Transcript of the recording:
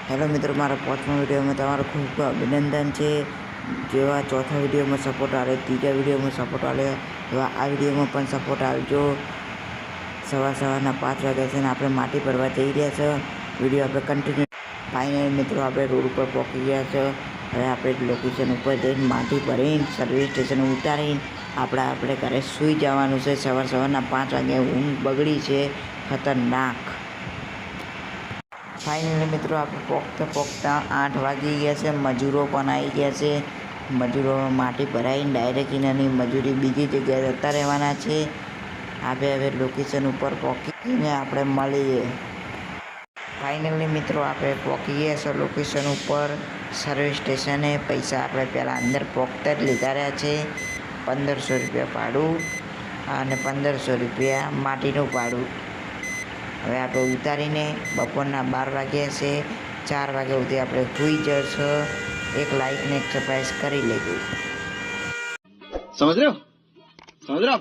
Hello મિત્રો, મારા પાંચમા વિડીયોમાં તમારું ખૂબ ખૂબ અભિનંદન છે. જેવા ચોથા વિડીયોમાં સપોર્ટ આવે, ત્રીજા વિડીયોમાં સપોર્ટ આવે, એવા આ વિડીયોમાં પણ સપોર્ટ આવજો. સવારના 5 વાગ્યા છે ને આપણે માટી ભરવા જઈ રહ્યા છે. વિડીયો આપણે કન્ટિન્યુ. ફાઇનલ મિત્રો, આપણે રોડ ઉપર પહોંચી ગયા છે. હવે આપણે લોકેશન ઉપર જઈને માટી ભરીને સર્વિસ સ્ટેશન ઉતારીને આપણે ઘરે સૂઈ જવાનું છે. સવારના 5 વાગે ઊંઘ બગડી છે ખતરનાક. ફાઇનલી મિત્રો, આપણે પોગતા 8 વાગી ગયા છે. મજૂરો પણ આવી ગયા છે. મજૂરો માટી ભરાઈને ડાયરેક્ટ એનાની મજૂરી બીજી જગ્યાએ જતા રહેવાના છે. આપણે હવે લોકેશન ઉપર પહોંચીને આપણે મળીએ. ફાઇનલી મિત્રો, આપણે પહોંચી ગયા છે લોકેશન ઉપર સર્વિસ સ્ટેશને. પૈસા આપણે પહેલાં અંદર પહોંચતા જ લીધા રહ્યા છે. 1500 રૂપિયા ભાડું અને 1500 રૂપિયા માટીનું ભાડું. હવે આપણે ઉતારીને બપોરના 12 વાગ્યા છે. 4 વાગ્યા સુધી આપણે સૂઈ જશો. એક લાઈકને એક સરપ્રાઈઝ કરી લેજો. समझ रहे हो